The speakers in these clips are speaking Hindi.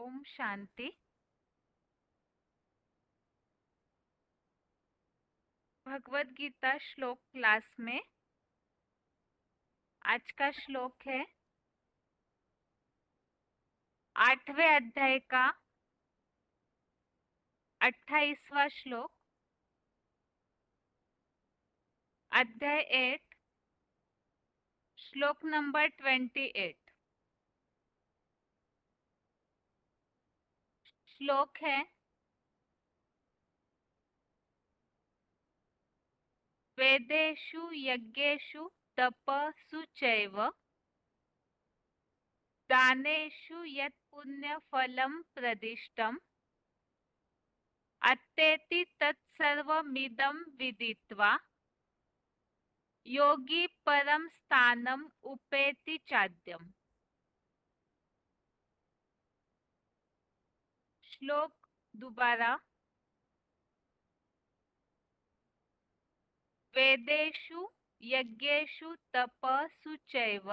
ओम शांति। भगवत गीता श्लोक क्लास में आज का श्लोक है 8वें अध्याय का 28वां श्लोक। अध्याय 8 श्लोक नंबर 28। श्लोक है वेदेषु यज्ञेषु तपसु चैव दानेषु यत् पुण्यफलं प्रदिष्टम् अत्तेति तत्सर्वमिदं विदित्वा योगी परम स्थानम उपेति चाद्यम। श्लोक दोबारा। वेदेषु यज्ञेषु तपसु चैव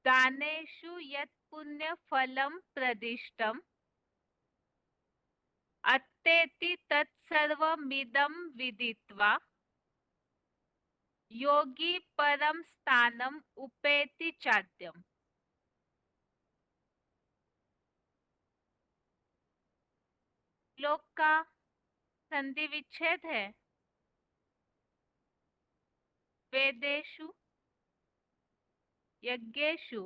दानेषु यत् पुण्यफलं प्रदिष्टम् अत्तेति तत्सर्वमिदं विदित्वा योगी परम स्थानम उपेति चाद्यम। श्लोक का संधि विच्छेद है वेदेषु यज्ञेषु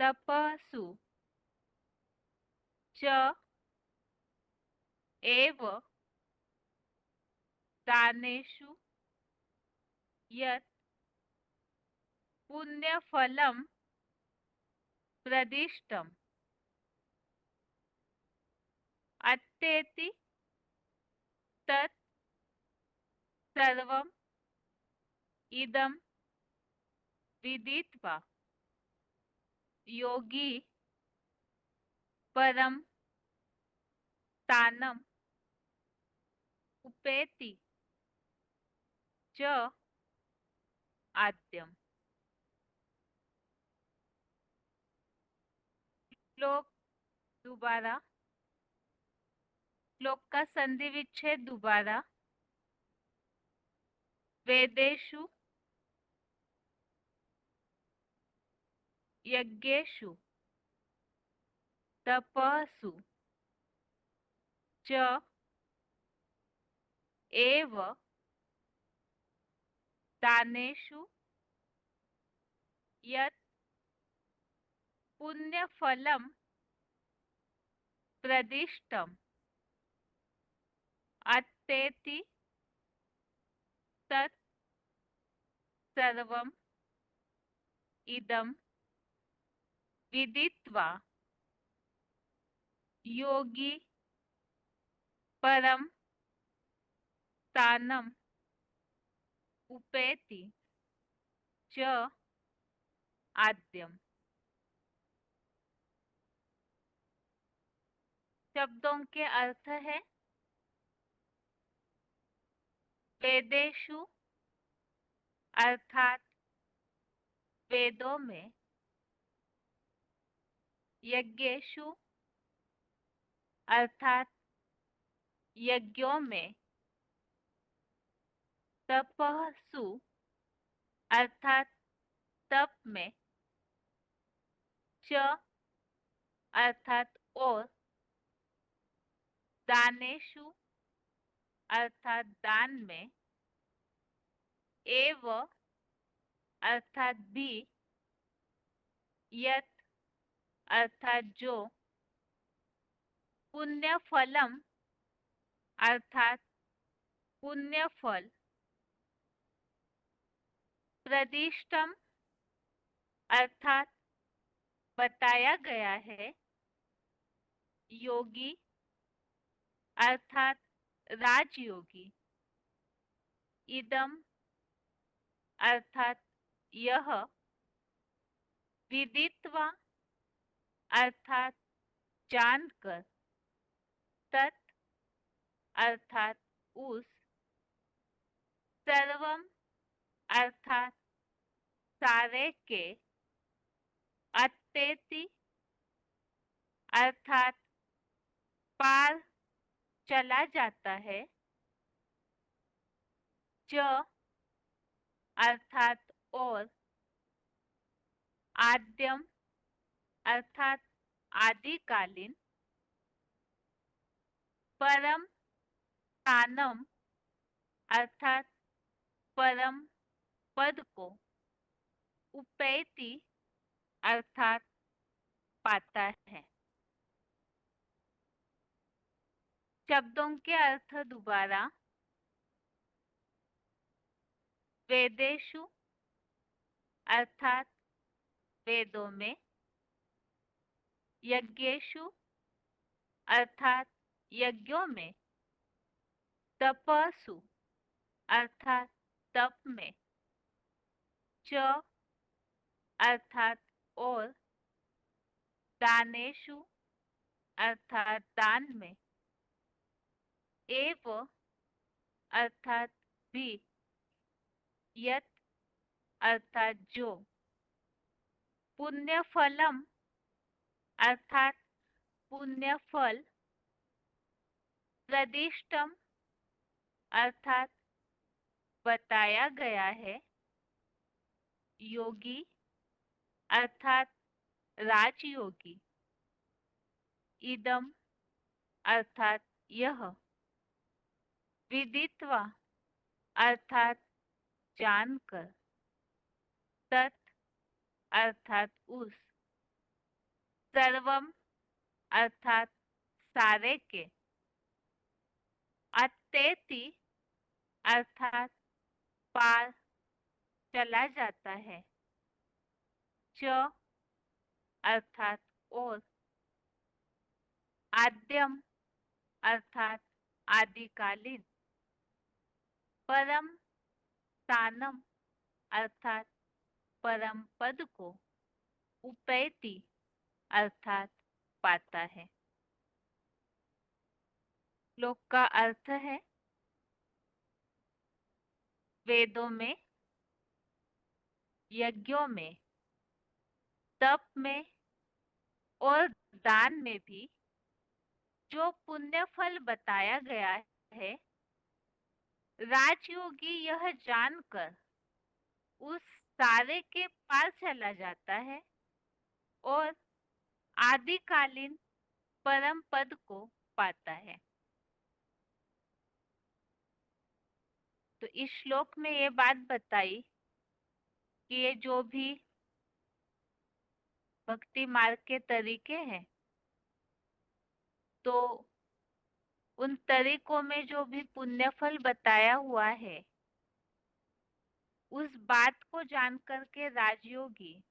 तपसु च एव दानेषु यत् पुण्यफलं प्रदिष्टम् अत्तेति तत् सर्वम् इदं विदित्वा योगी परम स्थानम उपेति च आद्यम। श्लोक दोबारा। श्लोक का संधि विच्छेद दोबारा। वेदेषु यज्ञेषु तपसु च एव दानेषु यत् पुण्यफलं प्रदिष्टम् अत्तेति तत् सर्वम् इदं विदित्वा योगी परम स्थानम उपेति च आद्यम। शब्दों के अर्थ है वेदेषु अर्थात वेदों में, यज्ञेषु अर्थात यज्ञों में, तपसु अर्थात तप में, च अर्थात और, दानेषु अर्थात दान में, एव अर्थात भी, यत अर्थात जो, पुण्यफलम अर्थात पुण्यफल, प्रदिष्टम अर्थात बताया गया है, योगी अर्थात राजयोगी, इदम अर्थात यह, विदित्वा अर्थात जानकर, तत् अर्थात उस, सर्वम अर्थात सारे के, अत्येति अर्थात पार चला जाता है। च अर्थात और। आद्यम अर्थात आदिकालीन। परम स्थानम अर्थात परम पद को। उपैति अर्थात पाता है। शब्दों के अर्थ दोबारा। वेदेषु अर्थात वेदों में। यज्ञेषु अर्थात यज्ञों में। तपसु अर्थात तप में। च अर्थात और। दानेषु अर्थात दान में। एव अर्थात भी। यत अर्थात जो। पुण्य फलम अर्थात पुण्य फल। प्रदिष्टम अर्थात बताया गया है। योगी अर्थात राजयोगी। इदम अर्थात यह। विदित्वा अर्थात जानकर। तत् अर्थात उस। सर्वम अर्थात सारे के। अत्येति अर्थात पार चला जाता है। च अर्थात और। आद्यम अर्थात आदिकालीन। परम स्थानम अर्थात परम पद को। उपैति अर्थात पाता है। श्लोक का अर्थ है, वेदों में, यज्ञों में, तप में और दान में भी जो पुण्य फल बताया गया है, राजयोगी यह जानकर उस सारे के पार चला जाता है और आदिकालीन परम पद को पाता है। तो इस श्लोक में ये बात बताई कि ये जो भी भक्ति मार्ग के तरीके हैं, तो उन तरीकों में जो भी पुण्य फल बताया हुआ है, उस बात को जानकर के राजयोगी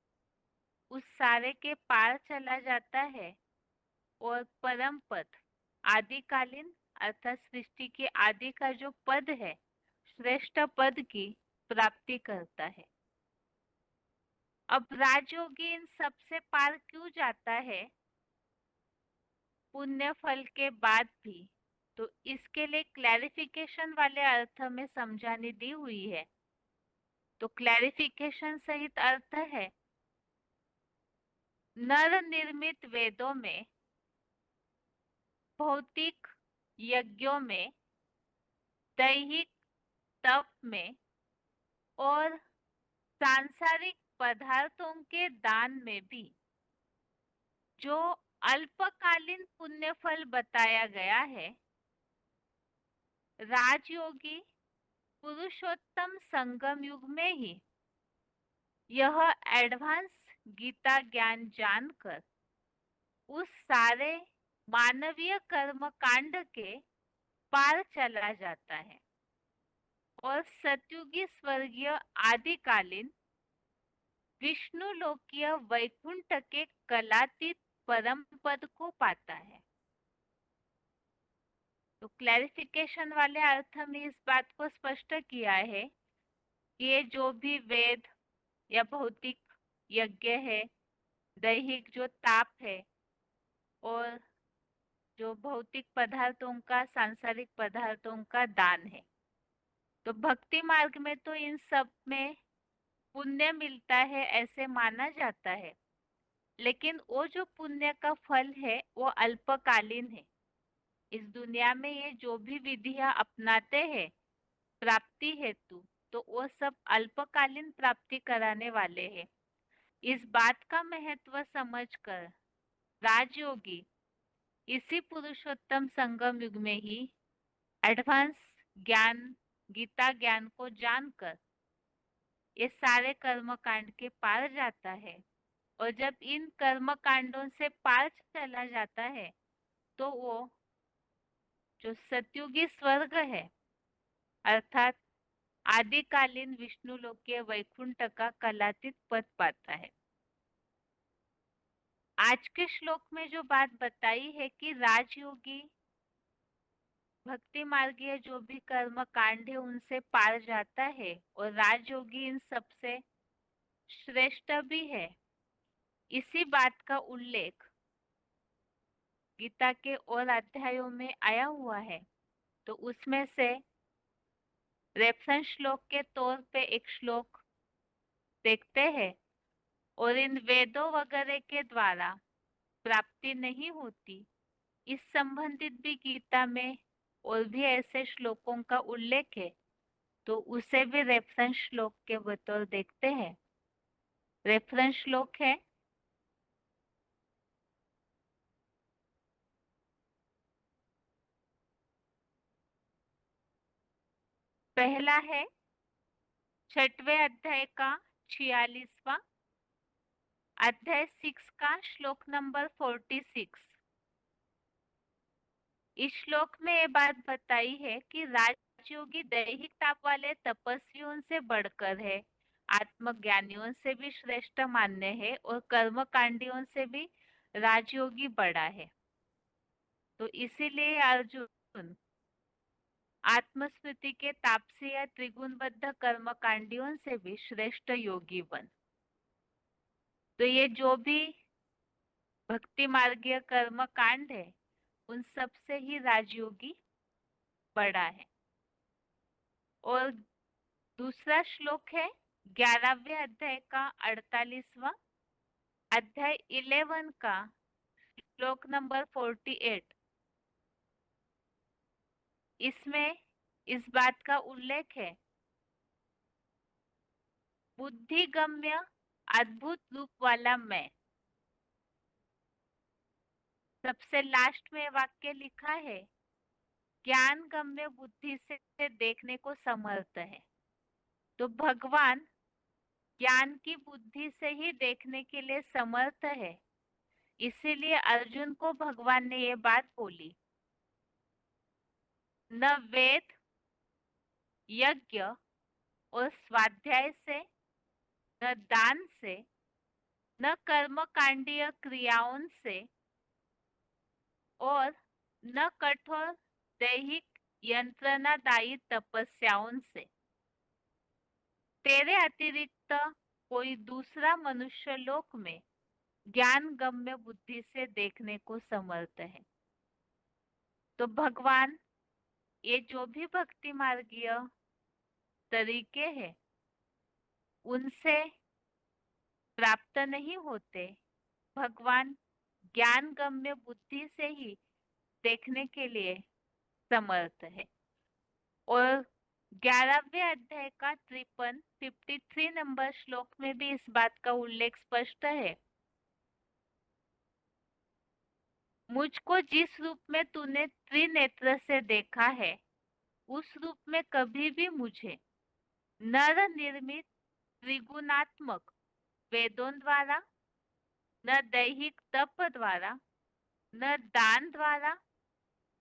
उस सारे के पार चला जाता है और परम पद आदिकालीन अर्थात सृष्टि के आदि का जो पद है, श्रेष्ठ पद की प्राप्ति करता है। अब राजयोगी इन सबसे पार क्यों जाता है पुण्य फल के बाद भी, तो इसके लिए क्लैरिफिकेशन वाले अर्थ में समझानी दी हुई है। तो क्लैरिफिकेशन सहित अर्थ है, नर निर्मित वेदों में, भौतिक यज्ञों में, दैहिक तप में और सांसारिक पदार्थों के दान में भी जो अल्पकालीन पुण्य फल बताया गया है, राजयोगी पुरुषोत्तम संगम युग में ही यह एडवांस गीता ज्ञान जानकर उस सारे मानवीय कर्म कांड के पार चला जाता है और सतयुगी स्वर्गीय आदिकालीन विष्णु लोकीय वैकुंठ के कलातीत परम पद को पाता है। तो क्लैरिफिकेशन वाले अर्थ में इस बात को स्पष्ट किया है कि ये जो भी वेद या भौतिक यज्ञ है, दैहिक जो ताप है और जो भौतिक पदार्थों का, सांसारिक पदार्थों का दान है, तो भक्ति मार्ग में तो इन सब में पुण्य मिलता है ऐसे माना जाता है। लेकिन वो जो पुण्य का फल है वो अल्पकालीन है। इस दुनिया में ये जो भी विधियां अपनाते हैं प्राप्ति हेतु, तो वो सब अल्पकालीन प्राप्ति कराने वाले हैं। इस बात का महत्व समझकर राजयोगी इसी पुरुषोत्तम संगम युग में ही एडवांस ज्ञान, गीता ज्ञान को जानकर ये सारे कर्म कांड के पार जाता है। और जब इन कर्म कांडों से पार चला जाता है तो वो जो सतयुगी स्वर्ग है अर्थात आदिकालीन विष्णु लोक के वैकुंठ का कलातीत पद पाता है। आज के श्लोक में जो बात बताई है कि राजयोगी भक्ति मार्गीय जो भी कर्म कांड है उनसे पार जाता है और राजयोगी इन सबसे श्रेष्ठ भी है, इसी बात का उल्लेख गीता के और अध्यायों में आया हुआ है। तो उसमें से रेफरेंस श्लोक के तौर पे एक श्लोक देखते हैं। और इन वेदों वगैरह के द्वारा प्राप्ति नहीं होती, इस संबंधित भी गीता में और भी ऐसे श्लोकों का उल्लेख है। तो उसे भी रेफरेंस श्लोक के बतौर देखते हैं। रेफरेंस श्लोक है पहला है छठवें अध्याय का 46वां अध्याय 6 का श्लोक नंबर 46। इस श्लोक में ये बात बताई है कि राजयोगी दैहिक ताप वाले तपस्वियों से बढ़कर है, आत्मज्ञानियों से भी श्रेष्ठ मान्य है और कर्मकांडियों से भी राजयोगी बड़ा है। तो इसीलिए अर्जुन आत्मस्मृति के तापसी या त्रिगुणबद्ध कर्मकांडियों से भी श्रेष्ठ योगी बन। तो ये जो भी भक्ति मार्गीय कर्म कांड है उन सब से ही राजयोगी बड़ा है। और दूसरा श्लोक है 11वें अध्याय का 48वां अध्याय 11 का श्लोक नंबर 48। इसमें इस बात का उल्लेख है बुद्धिगम्य अद्भुत रूप वाला मैं। सबसे लास्ट में वाक्य लिखा है ज्ञान गम्य बुद्धि से देखने को समर्थ है। तो भगवान ज्ञान की बुद्धि से ही देखने के लिए समर्थ है, इसीलिए अर्जुन को भगवान ने ये बात बोली, न वेद यज्ञ और स्वाध्याय से, न दान से, न कर्मकांडीय क्रियाओं से और न कठोर दैहिक यंत्रणादायी तपस्याओं से तेरे अतिरिक्त कोई दूसरा मनुष्य लोक में ज्ञान गम्य बुद्धि से देखने को समर्थ है। तो भगवान ये जो भी भक्ति मार्गीय तरीके हैं उनसे प्राप्त नहीं होते, भगवान ज्ञान गम्य बुद्धि से ही देखने के लिए समर्थ है। और 11वें अध्याय का 53 नंबर श्लोक में भी इस बात का उल्लेख स्पष्ट है, मुझको जिस रूप में तूने त्रिनेत्र से देखा है उस रूप में कभी भी मुझे नर निर्मित त्रिगुणात्मक वेदों द्वारा, न दैहिक तप द्वारा, न दान द्वारा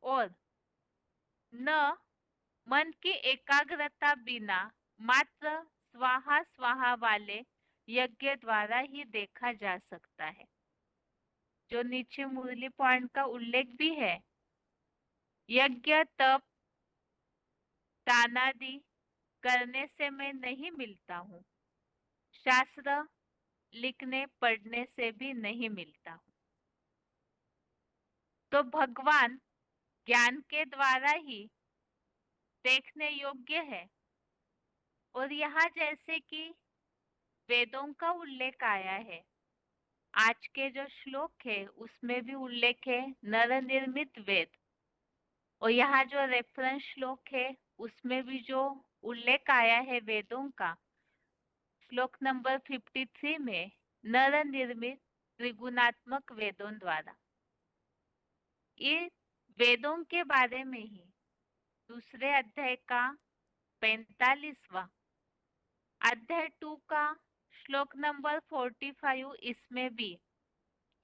और न मन की एकाग्रता बिना मात्र स्वाहा स्वाहा वाले यज्ञ द्वारा ही देखा जा सकता है। जो नीचे मुरली पॉइंट का उल्लेख भी है, यज्ञ तप दानादि करने से मैं नहीं मिलता हूँ, शास्त्र लिखने पढ़ने से भी नहीं मिलता हूँ। तो भगवान ज्ञान के द्वारा ही देखने योग्य है। और यहाँ जैसे कि वेदों का उल्लेख आया है, आज के जो श्लोक है उसमें भी उल्लेख है नर निर्मित वेद, और यहाँ जो रेफरेंस श्लोक है उसमें भी जो उल्लेख आया है वेदों का, श्लोक नंबर 53 में नर निर्मित त्रिगुणात्मक वेदों द्वारा। ये वेदों के बारे में ही दूसरे अध्याय का 45वां अध्याय 2 का श्लोक नंबर 45, इसमें भी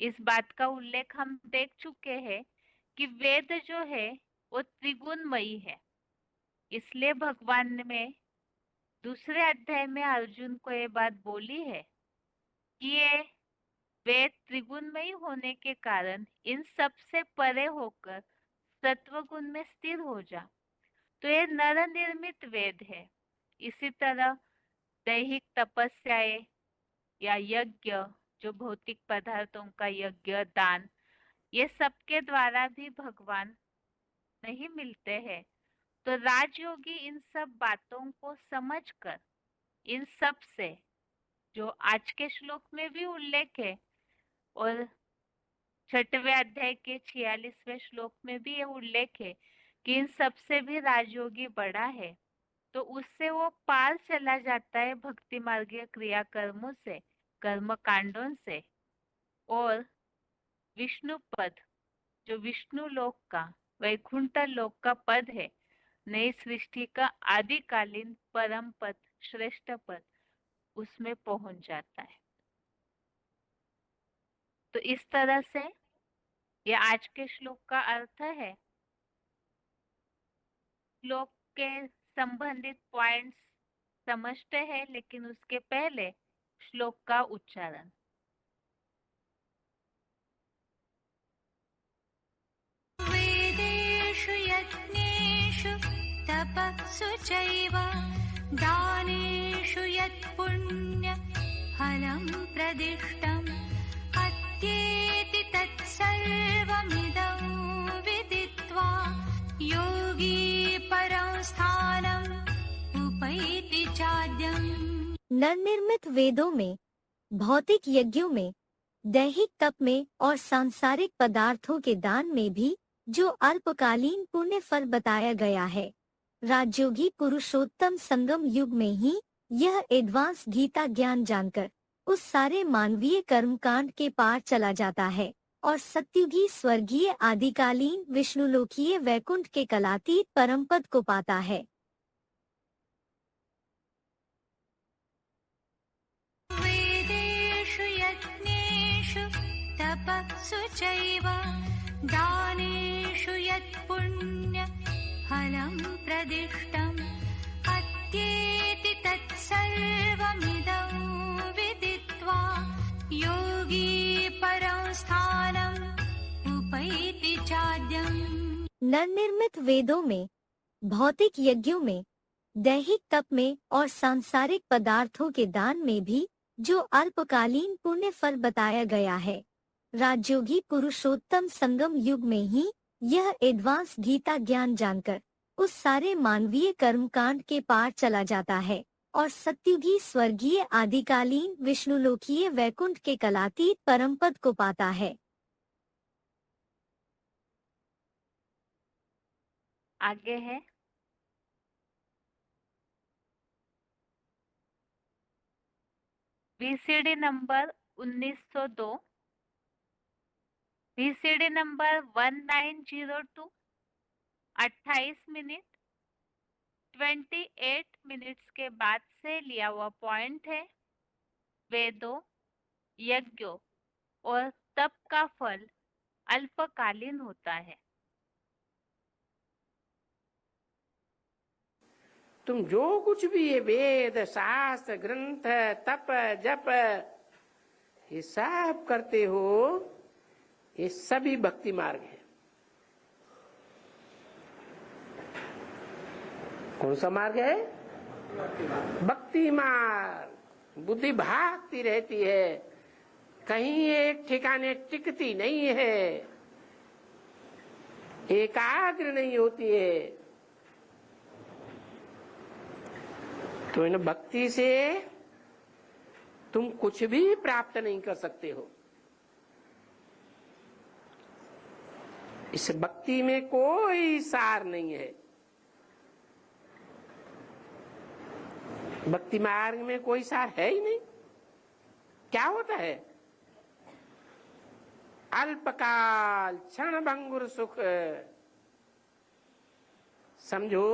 इस बात का उल्लेख हम देख चुके हैं कि वेद जो है वो त्रिगुणमयी है। इसलिए भगवान ने दूसरे अध्याय में अर्जुन को ये बात बोली है कि ये वेद त्रिगुणमयी होने के कारण इन सब से परे होकर सत्वगुण में स्थिर हो जा। तो ये नर निर्मित वेद है। इसी तरह दैहिक तपस्याएं या यज्ञ, जो भौतिक पदार्थों का यज्ञ, दान, ये सब के द्वारा भी भगवान नहीं मिलते हैं। तो राजयोगी इन सब बातों को समझकर इन सब से, जो आज के श्लोक में भी उल्लेख है और 6वें अध्याय के 46वें श्लोक में भी ये उल्लेख है कि इन सब से भी राजयोगी बड़ा है, तो उससे वो पार चला जाता है भक्ति मार्गीय क्रिया कर्मों से, कर्म कांडों से, और विष्णु पद, जो विष्णु लोक का, वैकुंठ लोक का पद है, नई सृष्टि का आदिकालीन परम पद, श्रेष्ठ पद, उसमें पहुंच जाता है। तो इस तरह से ये आज के श्लोक का अर्थ है। श्लोक के संबंधित पॉइंट्स समझते हैं, लेकिन उसके पहले श्लोक का उच्चारण। वेदेषु यज्ञेषु तपस्सु चैव दानेषु यत् पुण्य फलं प्रदिष्टम् अत्येति तत्सर्वमिदं विदित्वा योगी परं स्थानम् उपैति चाद्यम्। नवनिर्मित वेदों में, भौतिक यज्ञों में, दैहिक तप में और सांसारिक पदार्थों के दान में भी जो अल्पकालीन पुण्य फल बताया गया है, राजयोगी पुरुषोत्तम संगम युग में ही यह एडवांस गीता ज्ञान जानकर उस सारे मानवीय कर्मकांड के पार चला जाता है और सत्युगी स्वर्गीय आदिकालीन विष्णुलोकीय वैकुंठ के कलातीत परमपद को पाता है। वेदेषु यज्ञेषु तपस्सु चैव दानेषु यत् पुण्य फलं प्रदिष्टम् अत्येति तत्सर्वमिदं विदित्वा योगी परं स्थानम् उपैति चाद्यम्। नवनिर्मित वेदों में, भौतिक यज्ञों में, दैहिक तप में और सांसारिक पदार्थों के दान में भी जो अल्पकालीन पुण्य फल बताया गया है, राजयोगी पुरुषोत्तम संगम युग में ही यह एडवांस गीता ज्ञान जानकर उस सारे मानवीय कर्मकांड के पार चला जाता है और सत्युगी स्वर्गीय आदिकालीन विष्णुलोकीय वैकुंठ के कलातीत परमपद को पाता है। आगे है VCD number 1902, VCD number 1902, 28 minute 28 minutes के बाद से लिया हुआ पॉइंट है। वेदों, यज्ञों और तप का फल अल्पकालीन होता है। तुम जो कुछ भी ये वेद शास्त्र ग्रंथ तप जप ये सब करते हो, ये सभी भक्ति मार्ग है। कौन सा मार्ग है? भक्ति मार्ग। बुद्धि भागती रहती है, कहीं एक ठिकाने टिकती नहीं है, एकाग्र नहीं होती है। तो इन भक्ति से तुम कुछ भी प्राप्त नहीं कर सकते हो। इस भक्ति में कोई सार नहीं है। भक्ति मार्ग में कोई सार है ही नहीं। क्या होता है? अल्पकाल क्षण भंगुर सुख। समझो,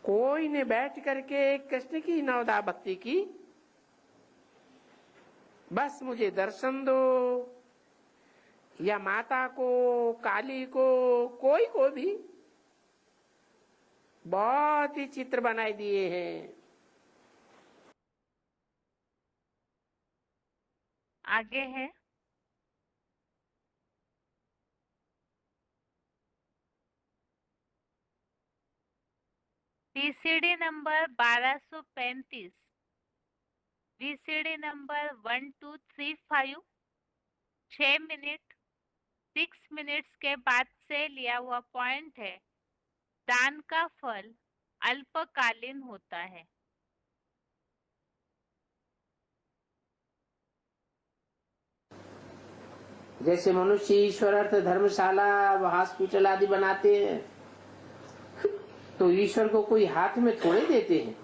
कोई ने बैठ करके कृष्ण की नवदा भक्ति की, बस मुझे दर्शन दो, या माता को, काली को, कोई को भी बहुत ही चित्र बनाए दिए हैं। आगे है VCD number 1235, VCD number 1235 6 minute 6 minutes के बाद से लिया हुआ पॉइंट है। दान का फल अल्पकालीन होता है। जैसे मनुष्य ईश्वर अर्थ धर्मशाला, हॉस्पिटल आदि बनाते हैं, तो ईश्वर को कोई हाथ में थोड़े देते हैं,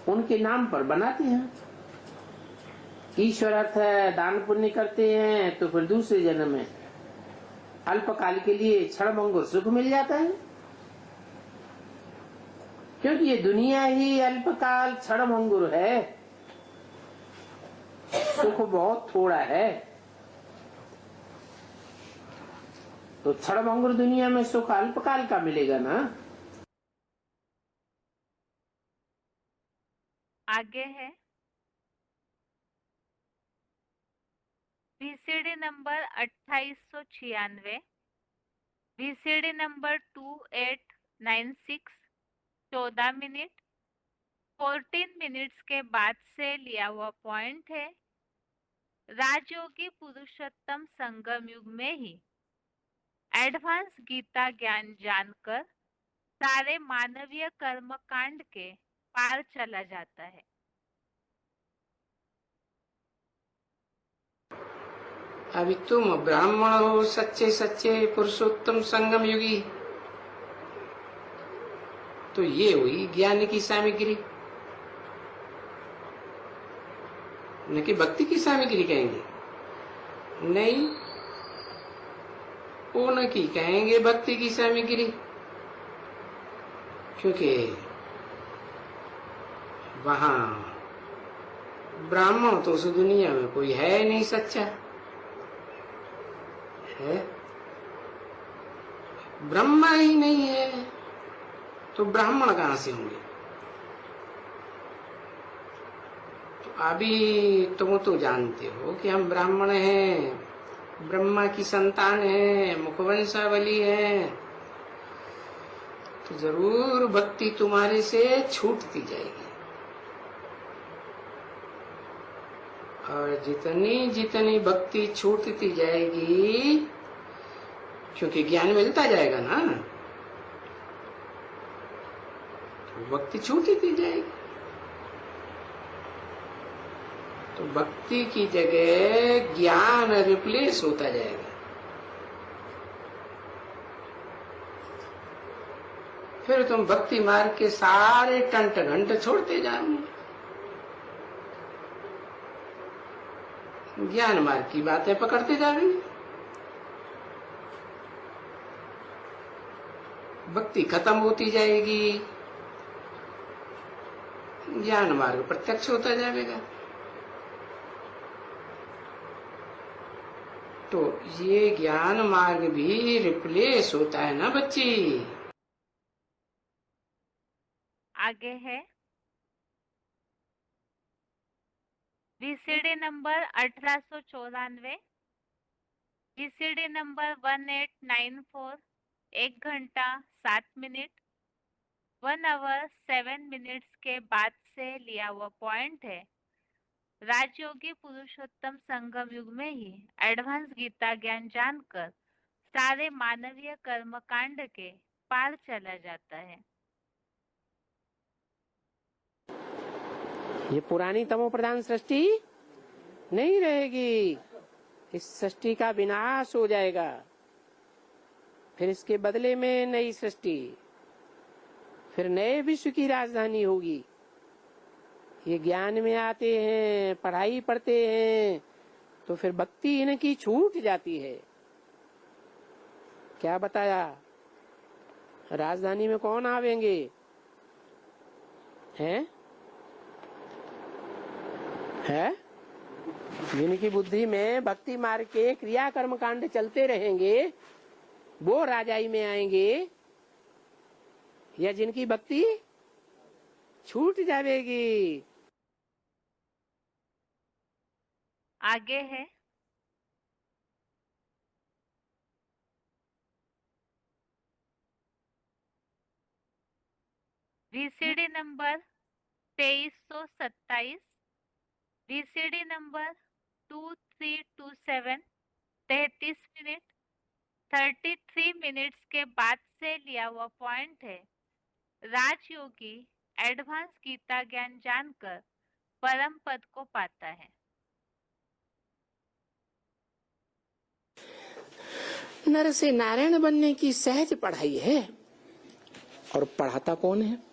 उनके नाम पर बनाते हैं। ईश्वर अर्थ दान पुण्य करते हैं तो फिर दूसरे जन्म में अल्पकाल के लिए क्षणभंगुर सुख मिल जाता है, क्योंकि ये दुनिया ही अल्पकाल क्षणभंगुर है, सुख बहुत थोड़ा है। तो क्षणभंगुर दुनिया में सुख अल्पकाल का मिलेगा ना। आगे है VCD number 2896, VCD number 2896 14 minute 14 minutes के बाद से लिया हुआ पॉइंट है। राजयोगी पुरुषोत्तम संगम युग में ही एडवांस गीता ज्ञान जानकर सारे मानवीय कर्म कांड के पार चला जाता है। अभी तुम ब्राह्मण हो, सच्चे सच्चे पुरुषोत्तम संगम युगी, तो ये हुई ज्ञान की सामग्री, न कि भक्ति की सामग्री कहेंगे। नहीं, पूर्ण की कहेंगे भक्ति की सामग्री, क्योंकि वहां ब्राह्मण तो उस दुनिया में कोई है नहीं सच्चा है, ब्रह्मा ही नहीं है, तो ब्राह्मण कहां से होंगे? तो अभी तुम तो जानते हो कि हम ब्राह्मण हैं, ब्रह्मा की संतान है, मुखवंशावली है, तो जरूर भक्ति तुम्हारे से छूटती जाएगी। और जितनी जितनी भक्ति छूटती जाएगी, क्योंकि ज्ञान मिलता जाएगा ना, तो भक्ति छूटती जाएगी। तो भक्ति की जगह ज्ञान रिप्लेस होता जाएगा। फिर तुम भक्ति मार्ग के सारे टंट घंट छोड़ते जाओगे, ज्ञान मार्ग की बातें पकड़ते जाओगे। भक्ति खत्म होती जाएगी, ज्ञान मार्ग प्रत्यक्ष होता जाएगा। तो ये ज्ञान मार्ग भी रिप्लेस होता है ना बच्ची। आगे है वीसीडी नंबर 1894, वीसीडी नंबर 1894 1 घंटा 7 मिनट 1 आवर 7 मिनट्स के बाद से लिया हुआ पॉइंट है। राजयोगी पुरुषोत्तम संगम युग में ही एडवांस गीता ज्ञान जानकर सारे मानवीय कर्म कांड के पार चला जाता है। ये पुरानी तमो प्रधान सृष्टि नहीं रहेगी। इस सृष्टि का विनाश हो जाएगा, फिर इसके बदले में नई सृष्टि, फिर नए विश्व की राजधानी होगी। ये ज्ञान में आते हैं, पढ़ाई पढ़ते हैं, तो फिर भक्ति इनकी छूट जाती है। क्या बताया? राजधानी में कौन आवेंगे? हैं? है? जिनकी बुद्धि में भक्ति मार्ग के क्रिया कर्म कांड चलते रहेंगे, वो राजाई में आएंगे, या जिनकी भक्ति छूट जाएगी। आगे है VCD number 2327, VCD number 2327, 33 minute 33 minutes के बाद से लिया हुआ पॉइंट है। राजयोगी एडवांस गीता ज्ञान जानकर परम पद को पाता है। नर से नारायण बनने की सहज पढ़ाई है, और पढ़ाता कौन है?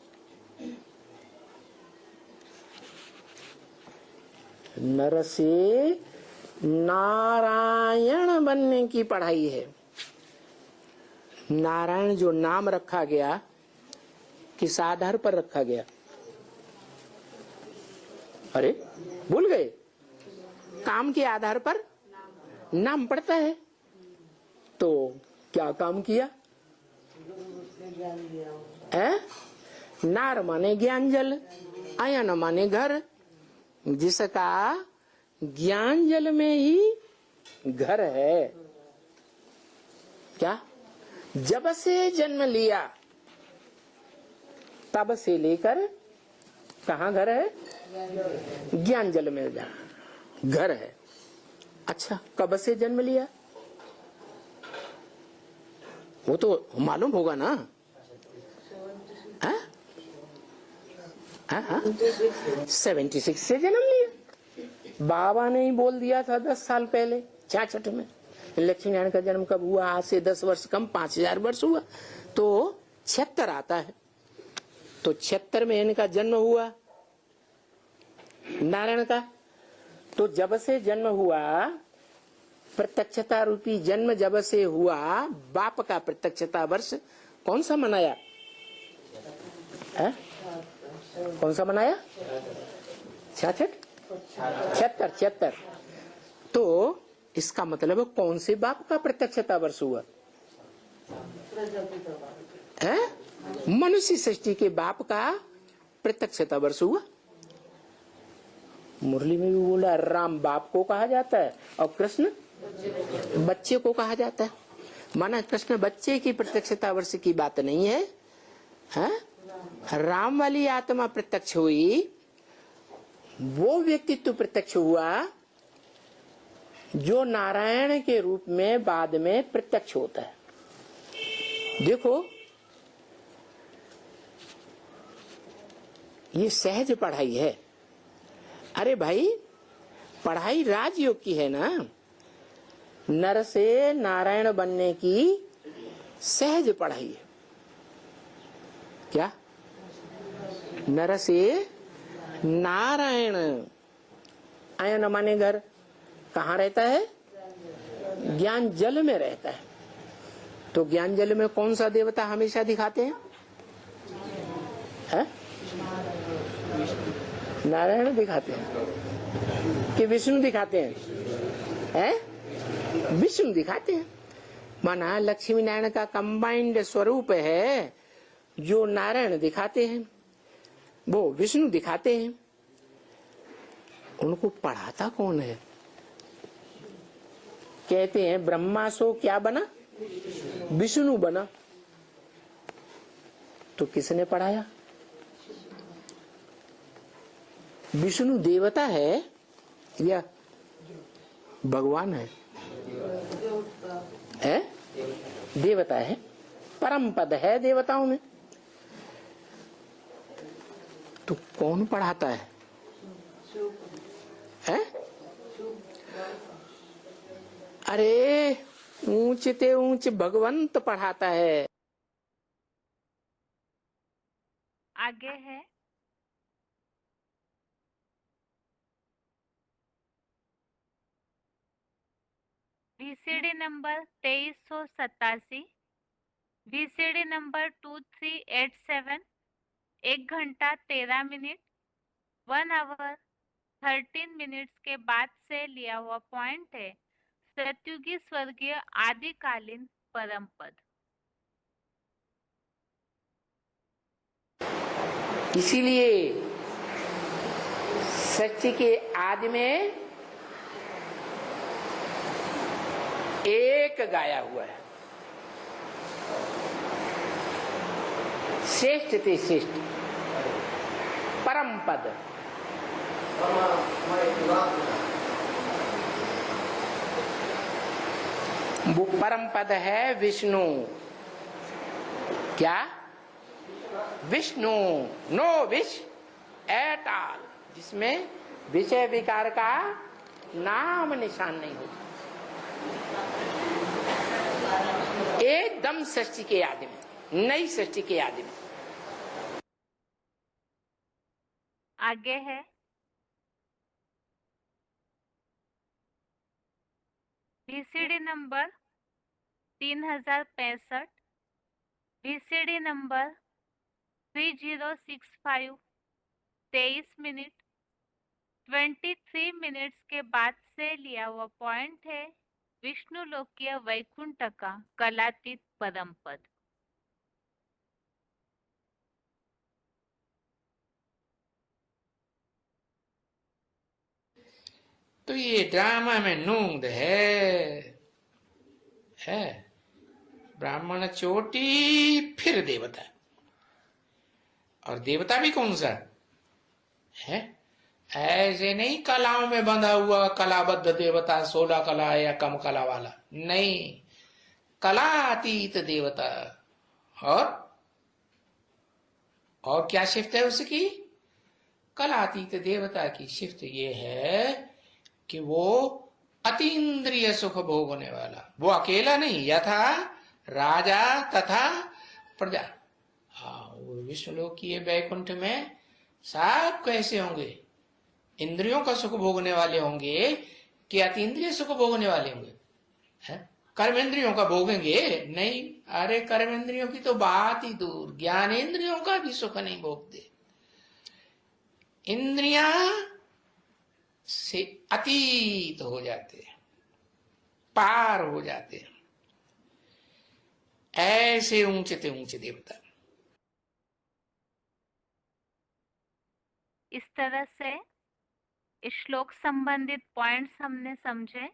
नर से नारायण बनने की पढ़ाई है। नारायण जो नाम रखा गया, किस आधार पर रखा गया? अरे भूल गए? काम के आधार पर नाम पड़ता है। तो क्या काम किया? नार माने ज्ञान जल, आयन माने घर, जिसका ज्ञान जल में ही घर है। क्या? जब से जन्म लिया तब से लेकर कहाँ घर है? ज्ञान जल में घर है। अच्छा, कब से जन्म लिया वो तो मालूम होगा ना? 76 से जन्म लिया। बाबा ने ही बोल दिया था 10 साल पहले 66 में। लक्ष्मी नारायण का जन्म कब हुआ? आज से 10 वर्ष कम 5000 वर्ष हुआ, तो 76 आता है। तो 76 में इनका जन्म हुआ नारायण का। तो जब से जन्म हुआ, प्रत्यक्षता रूपी जन्म जब से हुआ, बाप का प्रत्यक्षता वर्ष कौन सा मनाया है? कौन सा मनाया? 76। तो इसका मतलब कौन से बाप का प्रत्यक्षता वर्ष हुआ है? मनुष्य सृष्टि के बाप का प्रत्यक्षता वर्ष हुआ। मुरली में भी बोला, राम बाप को कहा जाता है और कृष्ण बच्चे को कहा जाता है। माना कृष्ण बच्चे की प्रत्यक्षता वर्ष की बात नहीं है, राम वाली आत्मा प्रत्यक्ष हुई, वो व्यक्तित्व प्रत्यक्ष हुआ जो नारायण के रूप में बाद में प्रत्यक्ष होता है। देखो, ये सहज पढ़ाई है। अरे भाई, पढ़ाई राजयोग की है ना। नर से नारायण बनने की सहज पढ़ाई है। क्या? नर से नारायण, आयन माने घर, कहाँ रहता है? ज्ञान जल में रहता है। तो ज्ञान जल में कौन सा देवता हमेशा दिखाते हैं? नारायण दिखाते हैं कि विष्णु दिखाते हैं? विष्णु दिखाते हैं। माना लक्ष्मी नारायण का कंबाइंड स्वरूप है, जो नारायण दिखाते हैं वो विष्णु दिखाते हैं। उनको पढ़ाता कौन है? कहते हैं ब्रह्मा सो क्या बना? विष्णु बना। तो किसने पढ़ाया? विष्णु देवता है या भगवान है? देवता है, परम पद है देवताओं में। तो कौन पढ़ाता है? अरे ऊंच ते ऊंच भगवंत पढ़ाता है। आगे है VCD नंबर 2387, VCD नंबर 2387, 1 घंटा 13 मिनट, 1 आवर 13 मिनट्स के बाद से लिया हुआ पॉइंट है सतयुगी स्वर्गीय आदिकालीन परम पद। इसीलिए सृष्टि के आदि में एक गाया हुआ है, श्रेष्ठ ते श्रेष्ठ परम पद। वो परम पद है विष्णु। क्या? Vishnu, no wish at all, जिसमें विषय विकार का नाम निशान नहीं होता, एकदम सृष्टि के आदि में, नई सृष्टि के आदि में। आगे है VCD number 3065, VCD number 3065, 23 minute 23 minutes के बाद से लिया हुआ पॉइंट है विष्णु लोकीय वैकुंठ का कलातीत परम पद। तो ये ड्रामा में नूंद है ब्राह्मण चोटी फिर देवता, और देवता भी कौन सा है? ऐसे नहीं कलाओं में बंधा हुआ कलाबद्ध देवता, 16 कला या कम कला वाला नहीं, कलातीत देवता। और क्या शिफ्ट है उसकी? कलातीत देवता की शिफ्ट ये है कि वो अतीन्द्रिय सुख भोगने वाला, वो अकेला नहीं, यथा राजा तथा प्रजा। हाँ, वो विष्णुलोक की वैकुंठ में सब कैसे होंगे? इंद्रियों का सुख भोगने वाले होंगे कि अतीन्द्रिय सुख भोगने वाले होंगे? कर्मेंद्रियों का भोगेंगे? नहीं, अरे कर्मेंद्रियों की तो बात ही दूर, ज्ञानेंद्रियों का भी सुख नहीं भोगते। इंद्रियां से अतीत हो जाते हैं, पार हो जाते हैं, ऐसे ऊंचे ते ऊंचे देवता। इस तरह से इस श्लोक संबंधित पॉइंट्स हमने समझे।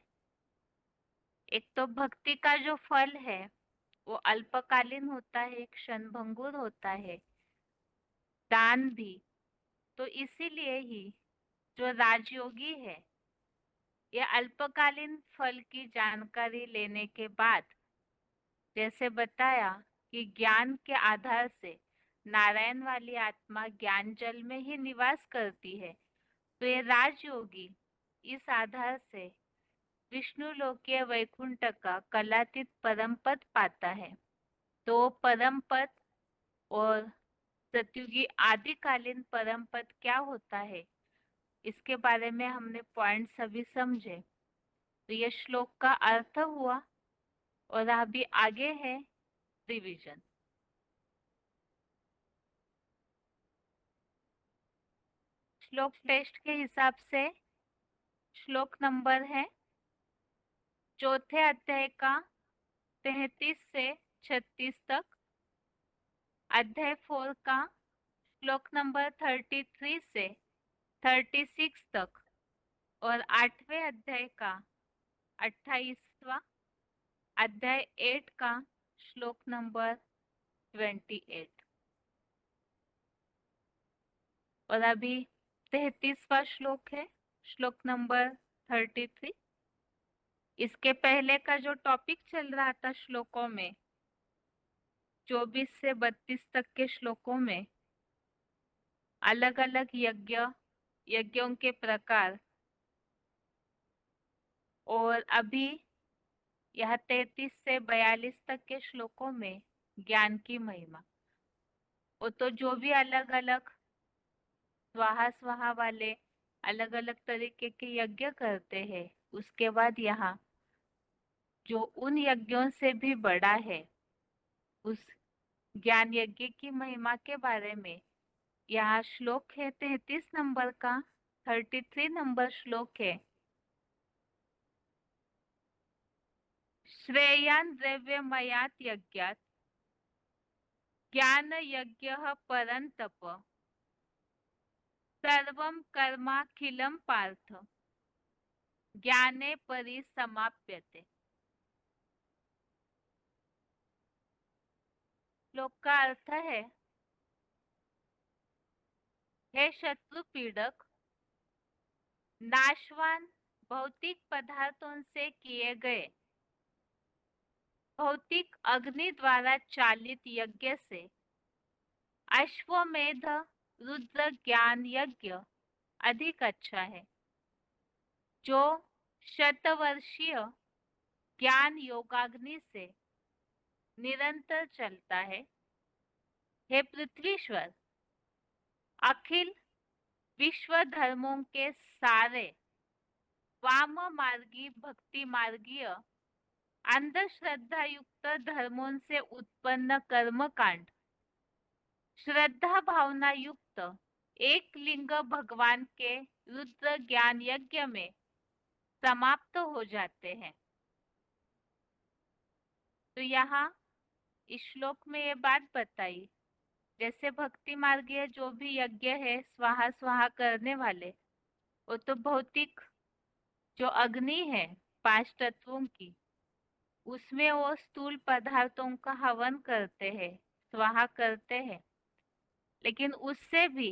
एक तो भक्ति का जो फल है वो अल्पकालीन होता है, क्षणभंगुर होता है, दान भी। तो इसीलिए ही जो राजयोगी है ये अल्पकालीन फल की जानकारी लेने के बाद, जैसे बताया कि ज्ञान के आधार से नारायण वाली आत्मा ज्ञान जल में ही निवास करती है, तो ये राजयोगी इस आधार से विष्णु लोकीय वैकुंठ का कलातीत परम पद पाता है। तो परम पद और सतयुगी आदिकालीन परम पद क्या होता है, इसके बारे में हमने पॉइंट्स अभी समझे। तो यह श्लोक का अर्थ हुआ और अभी आगे है रिवीजन। श्लोक टेस्ट के हिसाब से श्लोक नंबर है चौथे अध्याय का 33 से 36 तक, अध्याय 4 का श्लोक नंबर 33 से 36 तक, और 8वें अध्याय का 28वां, अध्याय 8 का श्लोक नंबर 28। और अभी 33वां श्लोक है, श्लोक नंबर 33। इसके पहले का जो टॉपिक चल रहा था श्लोकों में, 24 से 32 तक के श्लोकों में अलग अलग यज्ञों के प्रकार, और अभी यह 33 से 42 तक के श्लोकों में ज्ञान की महिमा। वो तो जो भी अलग अलग स्वाहा स्वाहा वाले अलग अलग तरीके के यज्ञ करते हैं, उसके बाद यहाँ जो उन यज्ञों से भी बड़ा है, उस ज्ञान यज्ञ की महिमा के बारे में यहाँ श्लोक है 33 नंबर का, 33 नंबर श्लोक है। श्रेयान् द्रव्यमयात् यज्ञात् ज्ञान यज्ञ परन्तप सर्वं कर्माखिलं पार्थ ज्ञाने परिसमाप्यते। श्लोक का अर्थ है, हे शत्रु पीड़क, नाशवान भौतिक पदार्थों से किए गए भौतिक अग्नि द्वारा चालित यज्ञ से अश्वमेध रुद्र ज्ञान यज्ञ अधिक अच्छा है, जो शतवर्षीय ज्ञान योगाग्नि से निरंतर चलता है। हे पृथ्वीश्वर, अखिल विश्व धर्मों के सारे वाम मार्गी भक्ति मार्गीय अंधश्रद्धा युक्त धर्मों से उत्पन्न कर्म कांड श्रद्धा भावना युक्त एक लिंग भगवान के रुद्र ज्ञान यज्ञ में समाप्त हो जाते हैं। तो यहाँ इस श्लोक में ये बात बताई, जैसे भक्ति मार्गीय जो भी यज्ञ है स्वाहा स्वाहा करने वाले, वो तो भौतिक जो अग्नि है 5 तत्वों की, उसमें वो स्थूल पदार्थों का हवन करते हैं, स्वाहा करते हैं। लेकिन उससे भी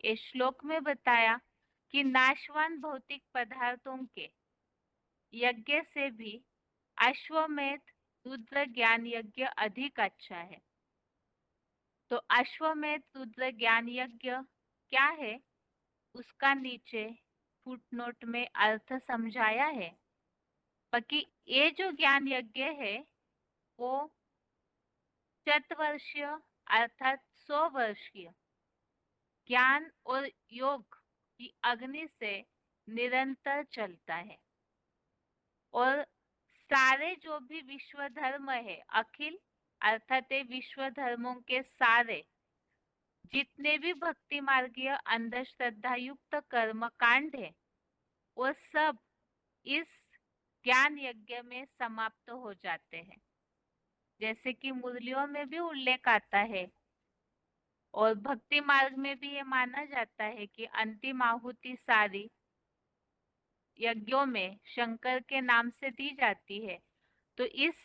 इस श्लोक में बताया कि नाशवान भौतिक पदार्थों के यज्ञ से भी अश्वमेध रुद्र ज्ञान यज्ञ अधिक अच्छा है। तो अश्वमेध रुद्र ज्ञान यज्ञ क्या है, उसका नीचे फुटनोट में अर्थ समझाया है। बाकी ये जो ज्ञान यज्ञ है वो शतवर्षीय अर्थात 100 वर्षीय ज्ञान और योग की अग्नि से निरंतर चलता है, और सारे जो भी विश्व धर्म है, अखिल अर्थात विश्व धर्मों के सारे जितने भी भक्ति मार्गीय अंधश्रद्धा युक्त कर्म कांड है, वो सब इस ज्ञान यज्ञ में समाप्त हो जाते हैं। जैसे कि मुरलियों में भी उल्लेख आता है और भक्ति मार्ग में भी ये माना जाता है कि अंतिम आहुति सारी यज्ञों में शंकर के नाम से दी जाती है। तो इस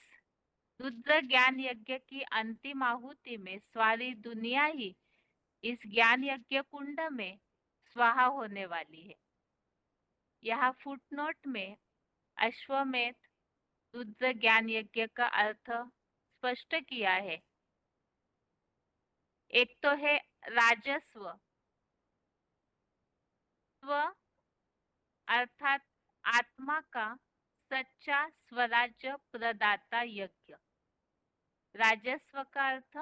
रुद्र ज्ञान यज्ञ की अंतिम आहुति में सारी दुनिया ही इस ज्ञान यज्ञ कुंड में स्वाहा होने वाली है। यहाँ फुटनोट में अश्वमेध रुद्र ज्ञान यज्ञ का अर्थ स्पष्ट किया है। एक तो है राजस्व, स्व अर्थात आत्मा का सच्चा स्वराज्य प्रदाता यज्ञ। राजस्व का अर्थ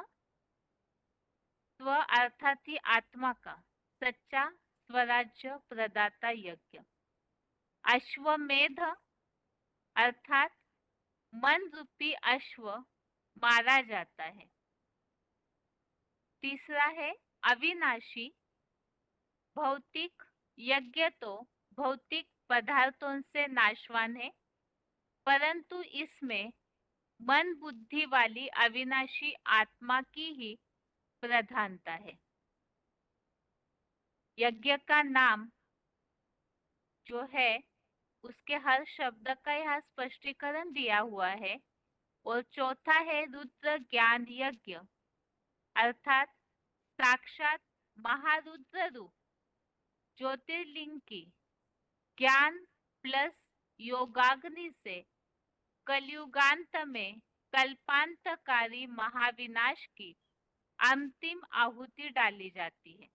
स्व अर्थात ही आत्मा का सच्चा स्वराज्य प्रदाता यज्ञ। अश्वमेध अर्थात मन रूपी अश्व मारा जाता है। तीसरा है अविनाशी, भौतिक यज्ञ तो भौतिक पदार्थों से नाशवान है, परंतु इसमें मन बुद्धि वाली अविनाशी आत्मा की ही प्रधानता है। यज्ञ का नाम जो है उसके हर शब्द का यहाँ स्पष्टीकरण दिया हुआ है। और चौथा है रुद्र ज्ञान यज्ञ, अर्थात साक्षात महारुद्र रूप ज्योतिर्लिंग की ज्ञान प्लस योगाग्नि से कलयुगांत में कल्पांतकारी महाविनाश की अंतिम आहुति डाली जाती है,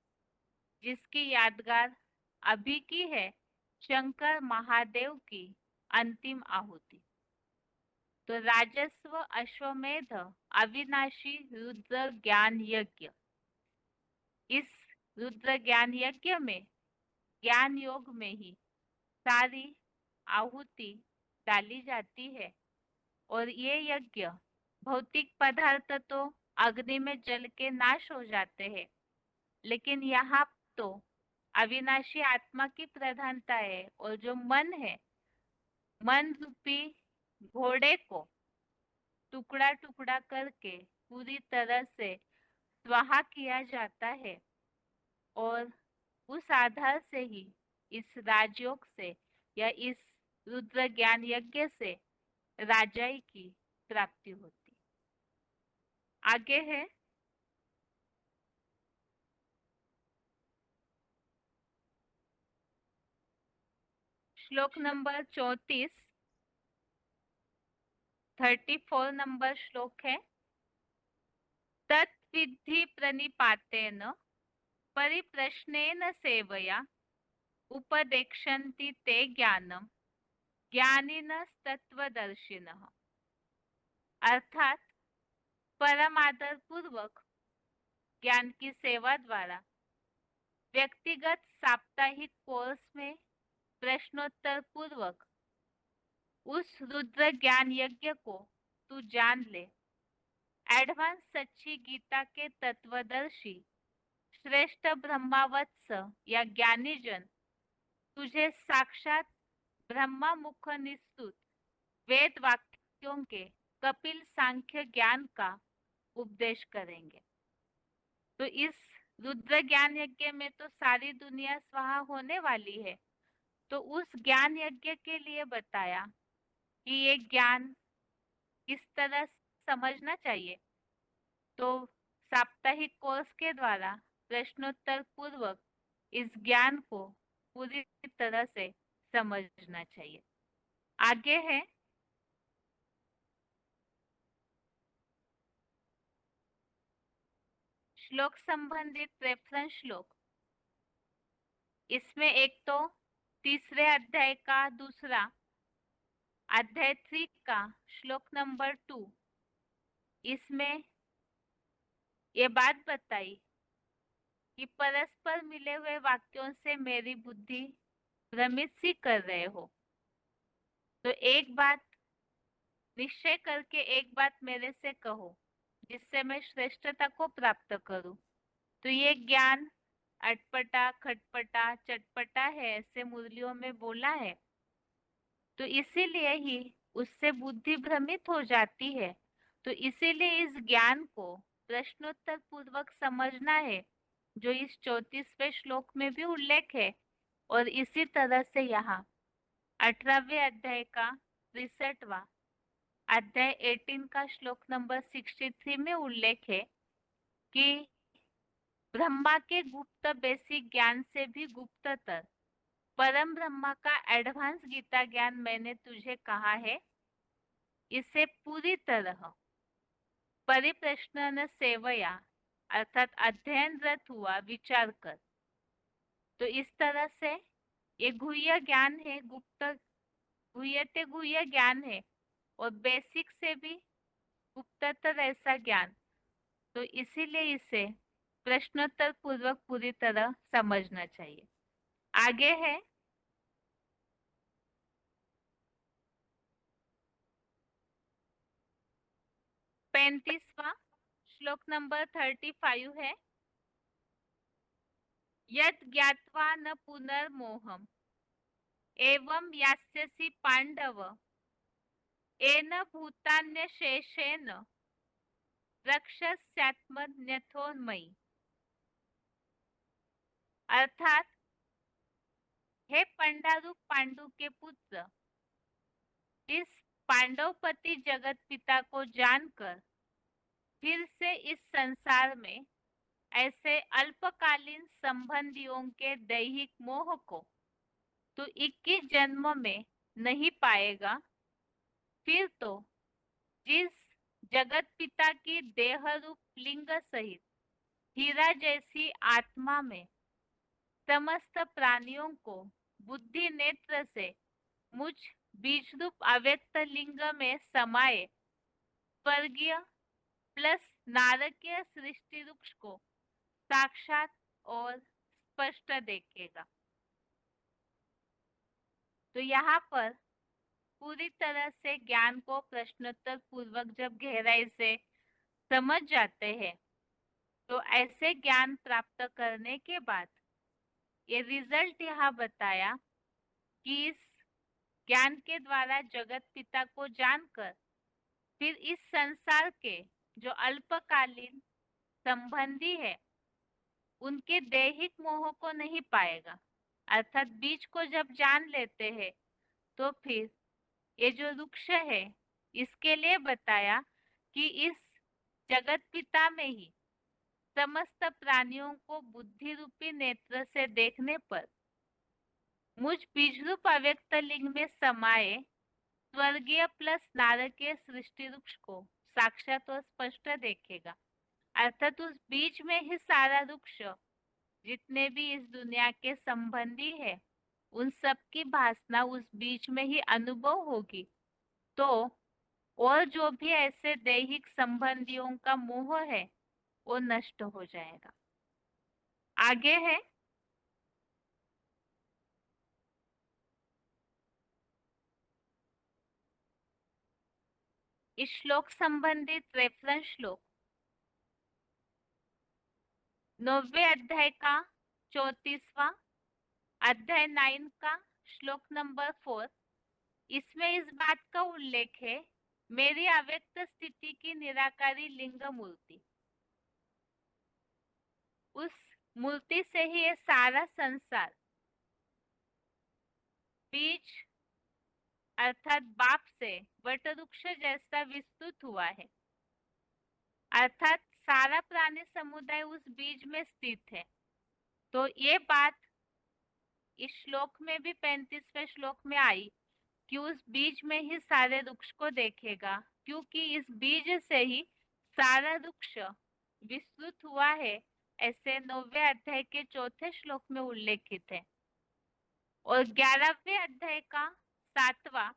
जिसकी यादगार अभी की है शंकर महादेव की अंतिम आहुति। तो राजस्व अश्वमेध अविनाशी रुद्र ज्ञान यज्ञ। इस रुद्र ज्ञान यज्ञ में ज्ञान योग में ही सारी आहुति डाली जाती है और ये यज्ञ भौतिक पदार्थ तो अग्नि में जल के नाश हो जाते हैं, लेकिन यहाँ तो अविनाशी आत्मा की प्रधानता है और जो मन है, मन रूपी घोड़े को टुकड़ा टुकड़ा करके पूरी तरह से स्वाहा किया जाता है और उस आधार से ही इस राजयोग से या इस रुद्र ज्ञान यज्ञ से राजाई की प्राप्ति होती। आगे है श्लोक नंबर 34, 34 नंबर श्लोक है। तत्विद्धि प्रणिपातेन परिप्रश्नेन सेवया उपदेक्षन्ति ते ज्ञानम ज्ञानिनस्तत्वदर्शिनः। अर्थात परम आदर पूर्वक ज्ञान की सेवा द्वारा व्यक्तिगत साप्ताहिक कोर्स में प्रश्नोत्तर पूर्वक उस रुद्र ज्ञान यज्ञ को तू जान ले। एडवांस सच्ची गीता के तत्वदर्शी श्रेष्ठ ब्रह्मावत्स या ज्ञानीजन तुझे साक्षात ब्रह्मा मुख निस्तुत वेद वाक्यों के कपिल सांख्य ज्ञान का उपदेश करेंगे। तो इस रुद्र ज्ञान यज्ञ में तो सारी दुनिया स्वाहा होने वाली है, तो उस ज्ञान यज्ञ के लिए बताया कि ये ज्ञान किस तरह समझना चाहिए। तो साप्ताहिक कोर्स के द्वारा प्रश्नोत्तर पूर्वक इस ज्ञान को पूरी तरह से समझना चाहिए। आगे है श्लोक संबंधित रेफरेंस श्लोक। इसमें एक तो तीसरे अध्याय का दूसरा, अध्याय 3 का श्लोक नंबर 2, इसमें ये बात बताई कि परस्पर मिले हुए वाक्यों से मेरी बुद्धि भ्रमित सी कर रहे हो, तो एक बात निश्चय करके एक बात मेरे से कहो जिससे मैं श्रेष्ठता को प्राप्त करूं। तो ये ज्ञान अटपटा खटपटा चटपटा है, ऐसे मुरलियों में बोला है, तो इसीलिए ही उससे बुद्धि भ्रमित हो जाती है। तो इसीलिए इस ज्ञान को प्रश्नोत्तर पूर्वक समझना है, जो इस 34वें श्लोक में भी उल्लेख है। और इसी तरह से यहाँ 18वें अध्याय का 63वां अध्याय 18 का श्लोक नंबर 63 में उल्लेख है कि ब्रह्मा के गुप्त बेसिक ज्ञान से भी गुप्ततर परम ब्रह्मा का एडवांस गीता ज्ञान मैंने तुझे कहा है, इसे पूरी तरह परिप्रश्न सेवया अर्थात अध्ययनरत हुआ विचार कर। तो इस तरह से ये गुह्य ज्ञान है, गुप्त गुह्यते गुह्य ज्ञान है और बेसिक से भी गुप्ततर ऐसा ज्ञान, तो इसीलिए इसे प्रश्नोत्तर पूर्वक पूरी तरह समझना चाहिए। आगे है 35वां श्लोक नंबर 35 है। यत् ज्ञात्वा न पुनर्मोहम एवं यास्यसि पांडव एन भूतान्यशेषेण रक्षस्यात्मन्यथोन्मयी। अर्थात हे पंडारूप पांडु के पुत्र, इस पांडवपति जगत पिता को जानकर फिर से इस संसार में ऐसे अल्पकालीन संबंधियों के दैहिक मोह को तो 21 जन्म में नहीं पाएगा। फिर तो जिस जगत पिता की देह रूप लिंग सहित हीरा जैसी आत्मा में समस्त प्राणियों को बुद्धि नेत्र से मुझ बीज रूप अव्यक्त लिंग में समाये स्वर्गीय प्लस नारकीय सृष्टि वृक्ष को साक्षात और स्पष्ट देखेगा। तो यहाँ पर पूरी तरह से ज्ञान को प्रश्नोत्तर पूर्वक जब गहराई से समझ जाते हैं तो ऐसे ज्ञान प्राप्त करने के बाद ये रिजल्ट यहाँ बताया कि इस ज्ञान के द्वारा जगत पिता को जानकर फिर इस संसार के जो अल्पकालीन संबंधी है उनके दैहिक मोह को नहीं पाएगा। अर्थात बीज को जब जान लेते हैं तो फिर ये जो वृक्ष है इसके लिए बताया कि इस जगत पिता में ही समस्त प्राणियों को बुद्धि रूपी नेत्र से देखने पर मुझ बीजरूप अव्यक्त लिंग में समाये स्वर्गीय प्लस नारकीय सृष्टि वृक्ष को साक्षात और स्पष्ट देखेगा। अर्थात उस बीज में ही सारा वृक्ष जितने भी इस दुनिया के संबंधी है उन सब की भासना उस बीज में ही अनुभव होगी। तो और जो भी ऐसे दैहिक संबंधियों का मोह है वो नष्ट हो जाएगा। आगे है इस श्लोक संबंधित रेफरेंस श्लोक 9वें अध्याय का 34वां अध्याय 9 का श्लोक नंबर 4। इसमें इस बात का उल्लेख है मेरी अव्यक्त स्थिति की निराकारी लिंग मूर्ति, उस मूर्ति से ही ये सारा संसार बीज अर्थात बाप से वटवृक्ष जैसा विस्तृत हुआ है। अर्थात सारा प्राणी समुदाय उस बीज में स्थित है। तो ये बात इस श्लोक में भी 35वें श्लोक में आई कि उस बीज में ही सारे वृक्ष को देखेगा, क्योंकि इस बीज से ही सारा वृक्ष विस्तृत हुआ है, ऐसे 9वें अध्याय के 4थे श्लोक में उल्लेखित है। और 11वें अध्याय का 7वां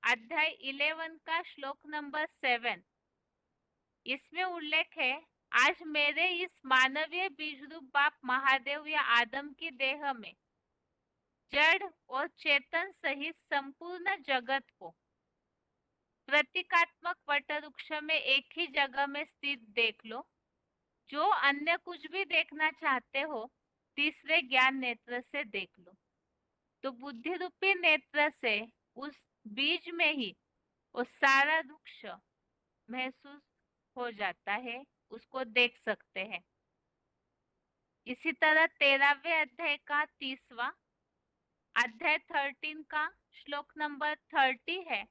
अध्याय 11 का श्लोक नंबर 7, इसमें उल्लेख है आज मेरे इस मानवीय बीजरूप बाप महादेव या आदम की देह में जड़ और चेतन सहित संपूर्ण जगत को प्रतीकात्मक वटवृक्ष में एक ही जगह में स्थित देख लो। जो अन्य कुछ भी देखना चाहते हो तीसरे ज्ञान नेत्र से देख लो। तो बुद्धि रूपी नेत्र से उस बीज में ही वो सारा वृक्ष महसूस हो जाता है, उसको देख सकते हैं। इसी तरह 13वें अध्याय का 30वां अध्याय 13 का श्लोक नंबर 30 है।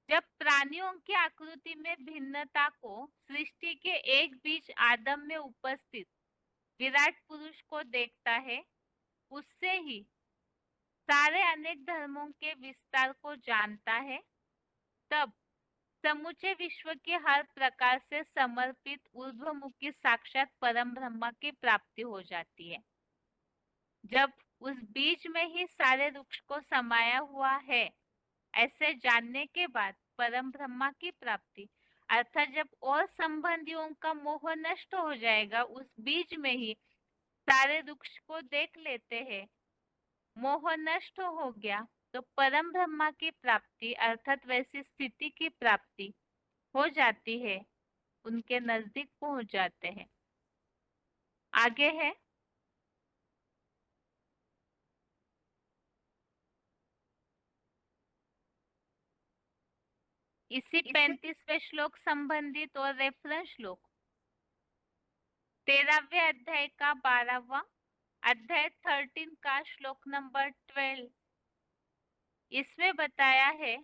जब प्राणियों की आकृति में भिन्नता को सृष्टि के एक बीज आदम में उपस्थित विराट पुरुष को देखता है, उससे ही सारे अनेक धर्मों के विस्तार को जानता है, तब समूचे विश्व के हर प्रकार से समर्पित ऊर्ध्वमुखी साक्षात परम ब्रह्म की प्राप्ति हो जाती है। जब उस बीज में ही सारे वृक्ष को समाया हुआ है ऐसे जानने के बाद परम ब्रह्मा की प्राप्ति, अर्थात जब और संबंधियों का मोह नष्ट हो जाएगा, उस बीज में ही सारे वृक्ष को देख लेते हैं, मोह नष्ट हो गया तो परम ब्रह्मा की प्राप्ति अर्थात वैसी स्थिति की प्राप्ति हो जाती है, उनके नजदीक पहुंच जाते हैं। आगे है इसी 35वें श्लोक संबंधित और रेफरेंस श्लोक 13वें अध्याय का 12वां अध्याय 13 का श्लोक नंबर 12। इसमें बताया है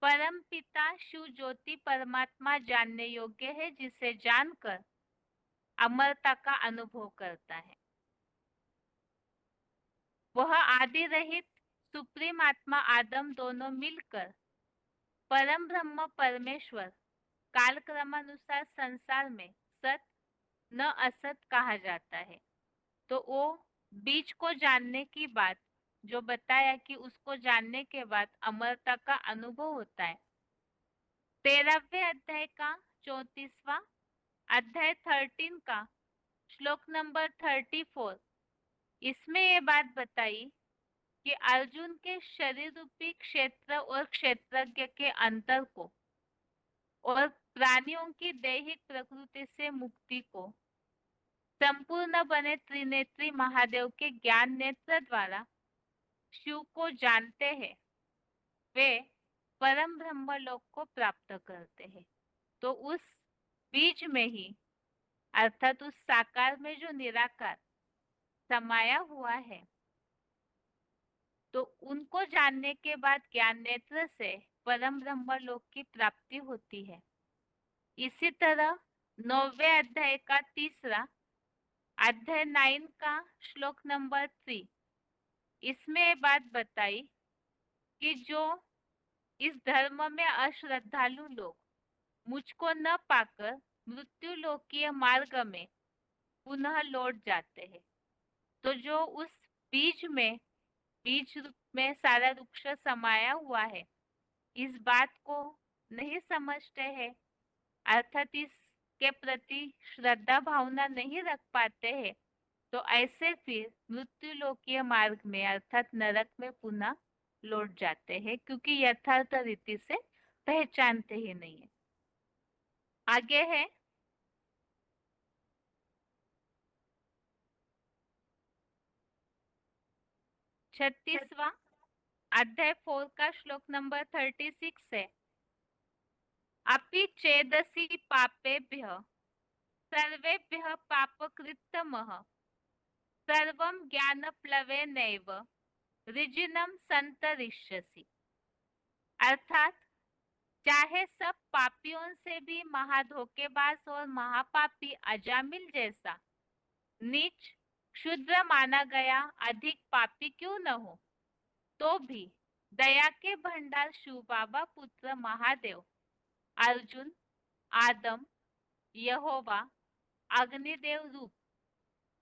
परम पिता शिव ज्योति परमात्मा जानने योग्य है, जिसे जानकर अमरता का अनुभव करता है। वह आदि रहित सुप्रीम आत्मा आदम दोनों मिलकर परम ब्रह्म परमेश्वर कालक्रमानुसार संसार में सत न असत कहा जाता है। तो वो बीज को जानने की बात जो बताया कि उसको जानने के बाद अमरता का अनुभव होता है। 13वें अध्याय का 34वां अध्याय 13 का श्लोक नंबर 34, इसमें ये बात बताई कि अर्जुन के शरीर रूपी क्षेत्र और क्षेत्रज्ञ के अंतर को और प्राणियों की दैहिक प्रकृति से मुक्ति को संपूर्ण बने त्रिनेत्री महादेव के ज्ञान नेत्र द्वारा शिव को जानते हैं, वे परम ब्रह्म लोक को प्राप्त करते हैं। तो उस बीज में ही अर्थात उस साकार में जो निराकार समाया हुआ है, तो उनको जानने के बाद ज्ञान नेत्र से परम ब्रह्म लोक की प्राप्ति होती है। इसी तरह 9वें अध्याय का 3 अध्याय 9 का श्लोक नंबर 3, इसमें ये बात बताई कि जो इस धर्म में अश्रद्धालु लोग मुझको न पाकर मृत्यु लोकीय मार्ग में पुनः लौट जाते हैं, तो जो उस बीज रूप में सारा वृक्ष समाया हुआ है, इस बात को नहीं समझते हैं, अर्थात इसके प्रति श्रद्धा भावना नहीं रख पाते हैं, तो ऐसे फिर मृत्यु लोकीय मार्ग में अर्थात नरक में पुनः लौट जाते हैं, क्योंकि यथार्थ रीति से पहचानते ही नहीं है। आगे है 36वां अध्याय 4 का श्लोक नंबर 36 है। अपि चेदसि पापेभ्यः सर्वेभ्यः पापकृत्तमः सर्वं ज्ञानप्लवेनैव ऋजिनं संतरिष्यसि। अर्थात चाहे सब पापियों से भी महाधोखेबाज और महापापी अजामिल जैसा नीच क्षुद्र माना गया अधिक पापी क्यों न हो, तो भी दया के भंडार शिव बाबा पुत्र महादेव अर्जुन आदम यहोवा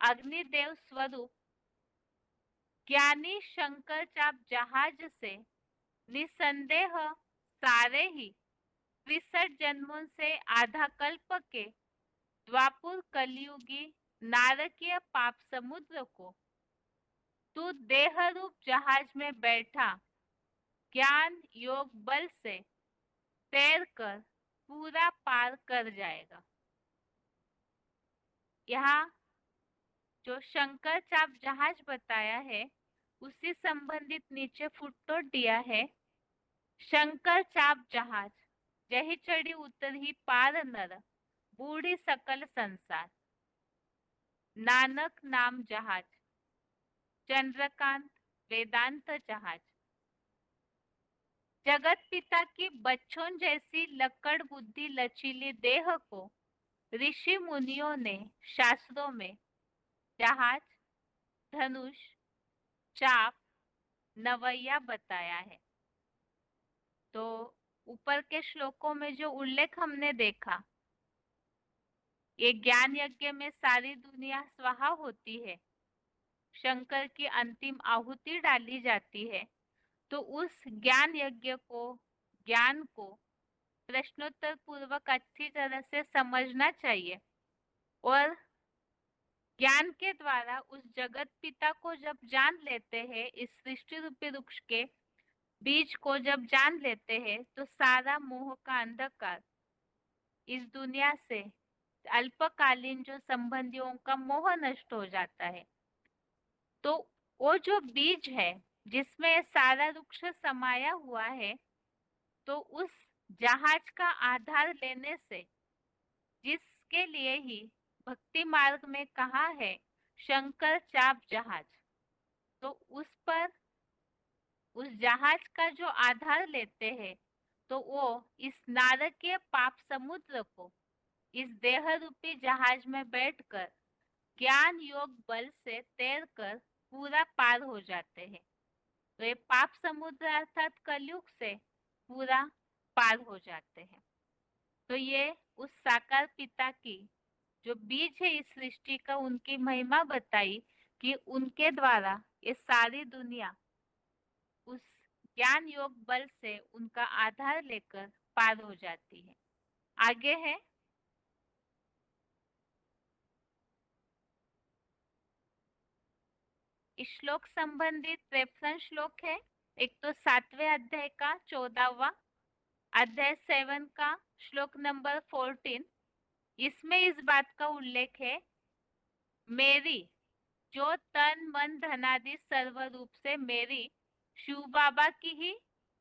अग्निदेव स्वरूप ज्ञानी शंकर चाप जहाज से निसंदेह सारे ही 63 जन्मों से आधा कल्प के द्वापुर कलयुगी नारकीय पाप समुद्र को तू देह रूप जहाज में बैठा ज्ञान योग बल से तैर कर पूरा पार कर जाएगा। यहाँ जो शंकर चाप जहाज बताया है उसी संबंधित नीचे फुटनोट दिया है। शंकर चाप जहाज जही चढ़ी उतरी पार नर बूढ़ी सकल संसार, नानक नाम जहाज चंद्रकांत वेदांत जहाज। जगत पिता की बच्चों जैसी लक्कड़ बुद्धि लचीली देह को ऋषि मुनियों ने शास्त्रों में जहाज धनुष चाप नवैया बताया है। तो ऊपर के श्लोकों में जो उल्लेख हमने देखा, ये ज्ञान यज्ञ में सारी दुनिया स्वाहा होती है, शंकर की अंतिम आहुति डाली जाती है, तो उस ज्ञान को प्रश्नोत्तर पूर्वक अच्छी तरह से समझना चाहिए और ज्ञान के द्वारा उस जगत पिता को जब जान लेते हैं, इस सृष्टि रूपी वृक्ष के बीज को जब जान लेते हैं, तो सारा मोह का अंधकार इस दुनिया से अल्पकालीन जो संबंधियों का मोह नष्ट हो जाता है। तो वो जो बीज है जिसमें सारा वृक्ष समाया हुआ है, तो उस जहाज का आधार लेने से, जिसके लिए ही भक्ति मार्ग में कहा है शंकर चाप जहाज, तो उस जहाज का जो आधार लेते हैं, तो वो इस नारकीय पाप समुद्र को इस देह रूपी जहाज में बैठकर ज्ञान योग बल से तैरकर पूरा पार हो जाते हैं। तो ये पाप समुद्र अर्थात कलयुग से पूरा पार हो जाते हैं। तो ये उस साकार पिता की जो बीज है इस सृष्टि का, उनकी महिमा बताई कि उनके द्वारा ये सारी दुनिया उस ज्ञान योग बल से उनका आधार लेकर पार हो जाती है। आगे है इस श्लोक संबंधित रेफरेंस श्लोक है। एक तो 7वें अध्याय का 14वां अध्याय 7 का श्लोक नंबर 14। इसमें इस बात का उल्लेख है, मेरी जो तन मन धनादि सर्व रूप से मेरी शिव बाबा की ही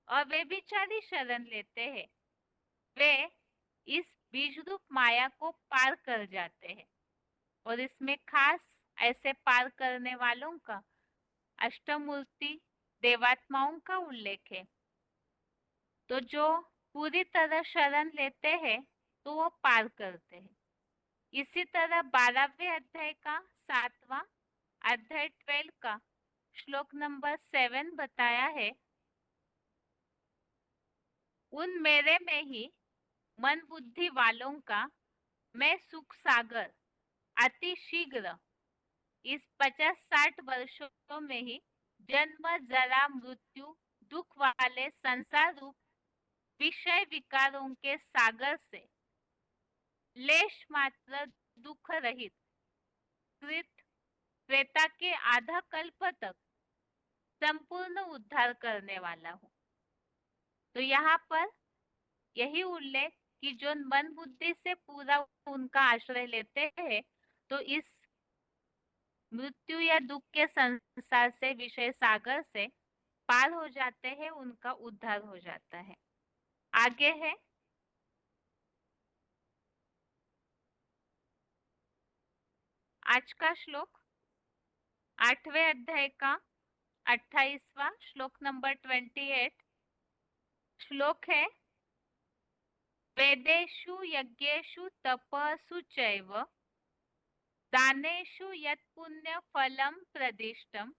अव्यभिचारी शरण लेते हैं, वे इस बीज रूप माया को पार कर जाते हैं। और इसमें खास ऐसे पार करने वालों का अष्टमूर्ति देवात्माओं का उल्लेख है। तो जो पूरी तरह शरण लेते हैं तो वो पार करते हैं। इसी तरह 12वें अध्याय का 7वां अध्याय 12 का श्लोक नंबर 7 बताया है, उन मेरे में ही मन बुद्धि वालों का मैं सुख सागर अति शीघ्र इस 50-60 वर्षों में ही जन्म जरा मृत्यु दुख वाले संसार रूप विषय विकारों के सागर से लेश मात्र दुख रहित कृत त्रेता के आधा कल्प तक संपूर्ण उद्धार करने वाला हूँ। तो यहाँ पर यही उल्लेख कि जो मन बुद्धि से पूरा उनका आश्रय लेते हैं तो इस मृत्यु या दुख के संसार से विषय सागर से पार हो जाते हैं, उनका उद्धार हो जाता है। आगे है आज का श्लोक 8वें अध्याय का 28वां श्लोक नंबर 28। श्लोक है, वेदेषु यज्ञेषु तपसु चैव दानेषु यत् पुण्य फलं प्रदिष्टम्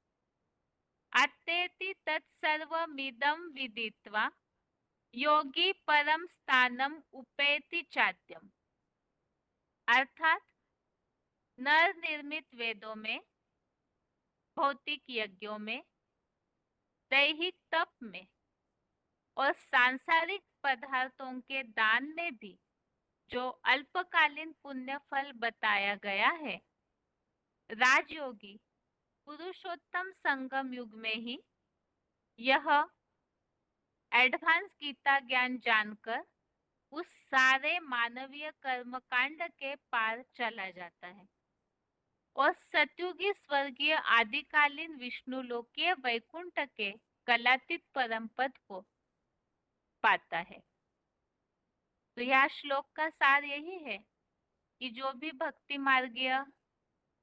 अत्तेति तत्सर्वमिदं विदित्वा योगी परम स्थानम उपेति चाद्यम। अर्थात नर निर्मित वेदों में, भौतिक यज्ञों में, दैहिक तप में और सांसारिक पदार्थों के दान में भी जो अल्पकालीन पुण्य फल बताया गया है, राजयोगी पुरुषोत्तम संगम युग में ही यह एडवांस गीता ज्ञान जानकर उस सारे मानवीय कर्मकांड के पार चला जाता है और सत्युगी स्वर्गीय आदिकालीन विष्णु लोकीय वैकुंठ के कलातीत परम पद को पाता है। तो यह श्लोक का सार यही है कि जो भी भक्ति मार्गीय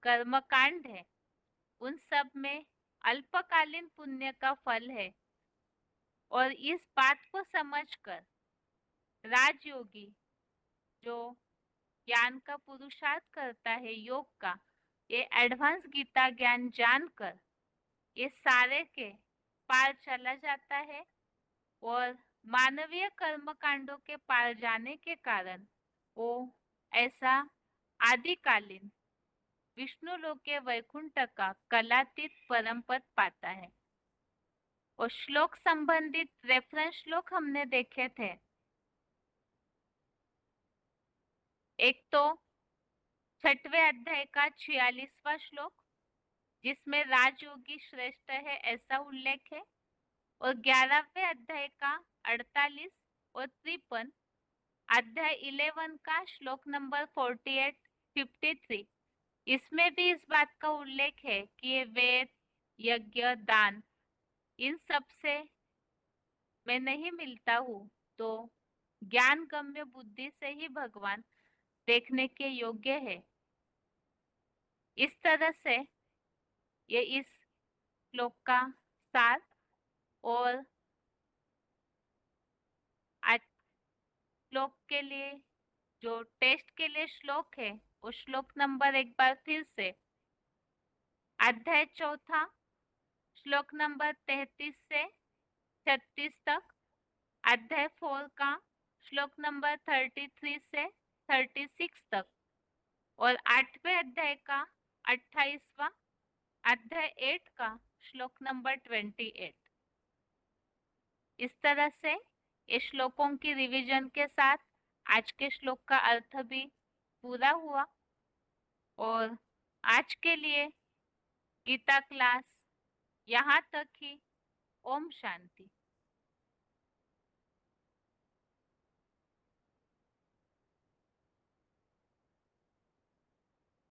कर्मकांड है उन सब में अल्पकालीन पुण्य का फल है और इस बात को समझकर राजयोगी जो ज्ञान का पुरुषार्थ करता है, योग का, ये एडवांस गीता ज्ञान जानकर ये सारे के पार चला जाता है और मानवीय कर्मकांडों के पार जाने के कारण वो ऐसा आदिकालीन विष्णु लोक के वैकुंठ का कलातीत परम पद पाता है। और श्लोक संबंधित रेफरेंस श्लोक हमने देखे थे। एक तो 6वें अध्याय का 46वां श्लोक जिसमें राजयोगी श्रेष्ठ है ऐसा उल्लेख है, और 11वें अध्याय का 48 और 53 अध्याय 11 का श्लोक नंबर 48, 53 इसमें भी इस बात का उल्लेख है कि ये वेद यज्ञ दान इन सब से मैं नहीं मिलता हूँ, तो ज्ञान गम्य बुद्धि से ही भगवान देखने के योग्य है। इस तरह से ये इस श्लोक का सार और आज श्लोक के लिए जो टेस्ट के लिए श्लोक है वो श्लोक नंबर एक बार फिर से अध्याय 4 श्लोक नंबर 33 से 36 तक, अध्याय 4 का श्लोक नंबर 33 से 36 तक और 8वें अध्याय का 28वां अध्याय 8 का श्लोक नंबर 28। इस तरह से ये श्लोकों की रिवीजन के साथ आज के श्लोक का अर्थ भी पूरा हुआ। और आज के लिए गीता क्लास यहाँ तक ही। ओम शांति।